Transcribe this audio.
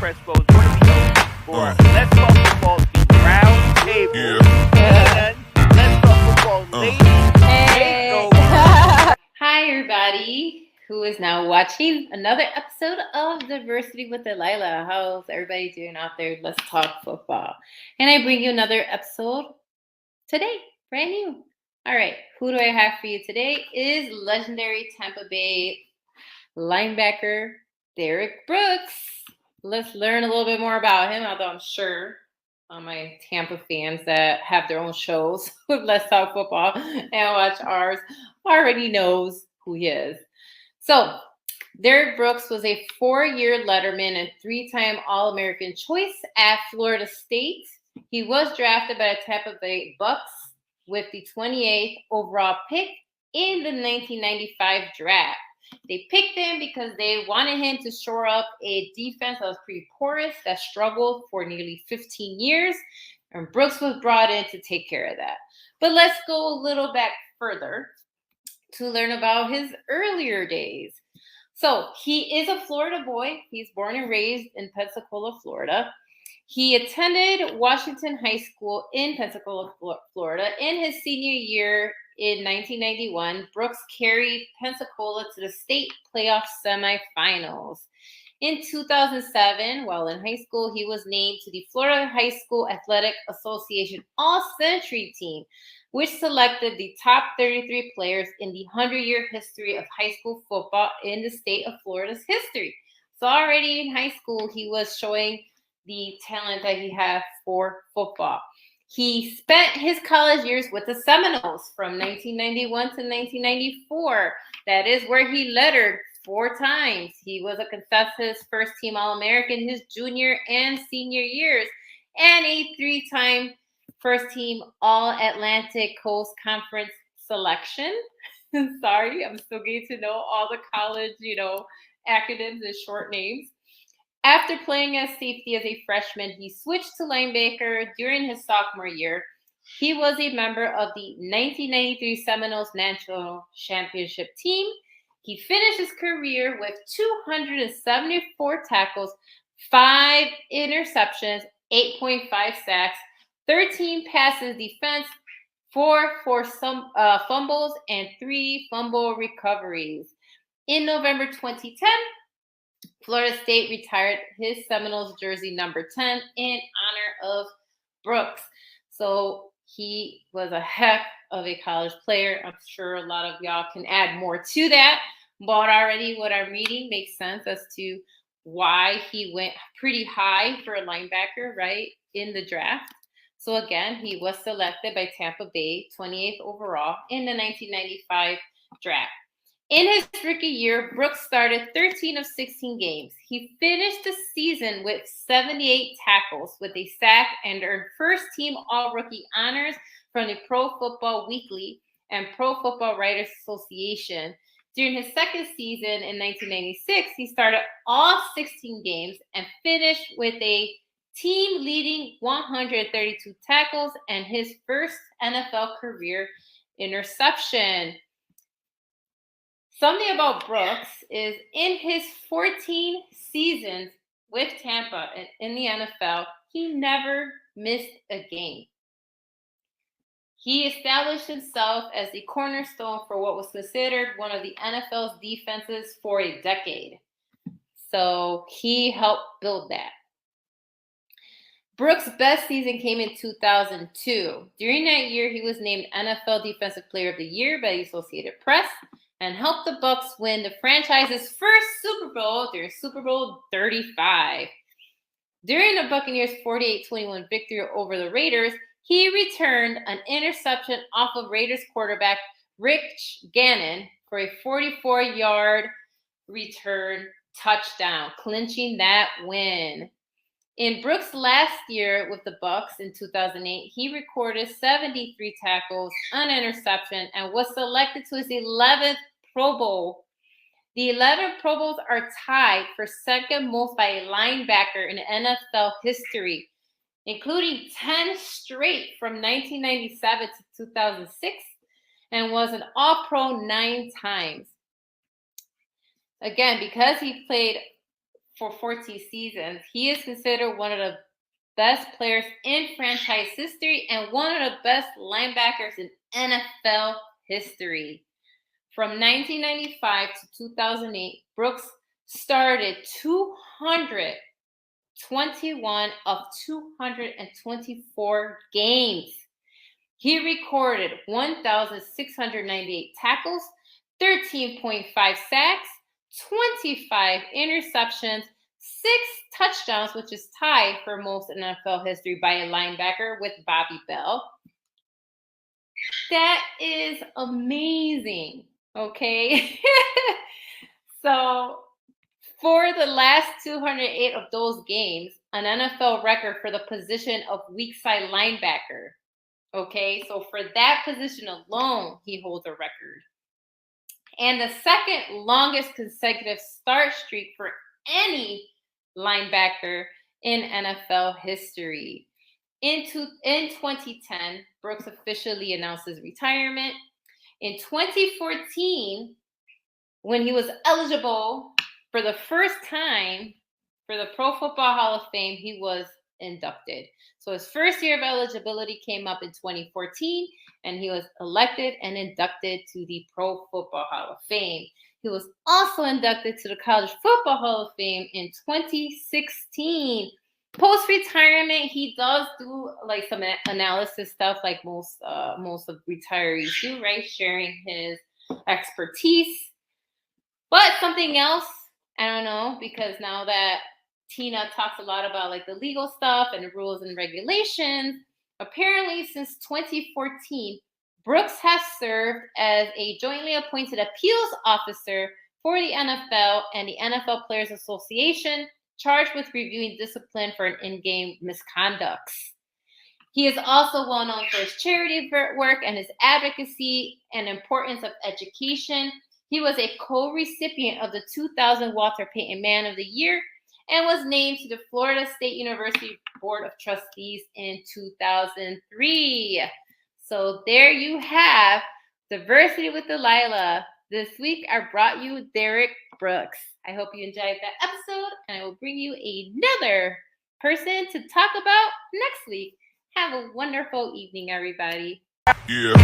Crespo is going to be host for Let's Talk Football, the round table. And Let's Talk Football ladies takeover. Hi, everybody who is now watching another episode of Diversity with Delilah. How's everybody doing out there? Let's talk football. And I bring you another episode today, brand new. All right, who do I have for you today is legendary Tampa Bay linebacker Derrick Brooks. Let's learn a little bit more about him, although I'm sure all my Tampa fans that have their own shows with Let's Talk Football and watch ours already knows who he is. So, Derrick Brooks was a 4-year letterman and 3-time All-American choice at Florida State. He was drafted by the Tampa Bay Bucks with the 28th overall pick in the 1995 draft. They picked him because they wanted him to shore up a defense that was pretty porous, that struggled for nearly 15 years, and Brooks was brought in to take care of that. But let's go a little back further to learn about his earlier days. So he is a Florida boy. He's born and raised in Pensacola, Florida. He attended Washington High School in Pensacola, Florida. In his senior year in 1991, Brooks carried Pensacola to the state playoff semifinals. In 2007, while in high school, he was named to the Florida High School Athletic Association All-Century team, which selected the top 33 players in the 100-year history of high school football in the state of Florida's history. So already in high school, he was showing the talent that he had for football. He spent his college years with the Seminoles from 1991 to 1994. That is where he lettered 4 times. He was a consensus first-team All-American his junior and senior years, and a 3-time first-team All-Atlantic Coast Conference selection. Sorry, I'm still getting to know all the college, acronyms and short names. After playing as safety as a freshman, he switched to linebacker during his sophomore year. He was a member of the 1993 Seminoles National Championship team. He finished his career with 274 tackles, 5 interceptions, 8.5 sacks, 13 passes defense, 4 fumbles, and 3 fumble recoveries. In November 2010, Florida State retired his Seminoles jersey number 10 in honor of Brooks. So he was a heck of a college player. I'm sure a lot of y'all can add more to that, but already what I'm reading makes sense as to why he went pretty high for a linebacker, right, in the draft. So again, he was selected by Tampa Bay, 28th overall in the 1995 draft. In his rookie year, Brooks started 13 of 16 games. He finished the season with 78 tackles with a sack and earned first-team All-Rookie honors from the Pro Football Weekly and Pro Football Writers Association. During his second season in 1996, he started all 16 games and finished with a team-leading 132 tackles and his first NFL career interception. Something about Brooks is in his 14 seasons with Tampa and in the NFL, he never missed a game. He established himself as the cornerstone for what was considered one of the NFL's defenses for a decade. So he helped build that. Brooks' best season came in 2002. During that year, he was named NFL Defensive Player of the Year by the Associated Press and helped the Bucs win the franchise's first Super Bowl during Super Bowl 35. During the Buccaneers' 48-21 victory over the Raiders, he returned an interception off of Raiders quarterback Rich Gannon for a 44-yard return touchdown, clinching that win. In Brooks' last year with the Bucs in 2008, he recorded 73 tackles, an interception, and was selected to his 11th Pro Bowl. The 11 Pro Bowls are tied for second most by a linebacker in NFL history, including 10 straight from 1997 to 2006, and was an All-Pro 9 times. Again, because he played for 14 seasons. He is considered one of the best players in franchise history and one of the best linebackers in NFL history. From 1995 to 2008, Brooks started 221 of 224 games. He recorded 1,698 tackles, 13.5 sacks, 25 interceptions, 6 touchdowns, which is tied for most in NFL history by a linebacker with Bobby Bell. That is amazing, okay? So, for the last 208 of those games, an NFL record for the position of weak side linebacker. Okay, so for that position alone, he holds a record. And the second longest consecutive start streak for any linebacker in NFL history. In 2010, Brooks officially announced his retirement. In 2014, when he was eligible for the first time for the Pro Football Hall of Fame, he was inducted. So his first year of eligibility came up in 2014, and he was elected and inducted to the Pro Football Hall of Fame. He was also inducted to the College Football Hall of Fame in 2016. Post-retirement, he does do like some analysis stuff like most of retirees do, right? Sharing his expertise. But something else, I don't know, because now that Tina talks a lot about like the legal stuff and the rules and regulations, apparently since 2014, Brooks has served as a jointly appointed appeals officer for the NFL and the NFL Players Association, charged with reviewing discipline for an in-game misconducts. He is also well known for his charity work and his advocacy and importance of education. He was a co-recipient of the 2000 Walter Payton Man of the Year and was named to the Florida State University Board of Trustees in 2003. So there you have Diversity with Delilah. This week I brought you Derrick Brooks. I hope you enjoyed that episode, and I will bring you another person to talk about next week. Have a wonderful evening, everybody. Yeah.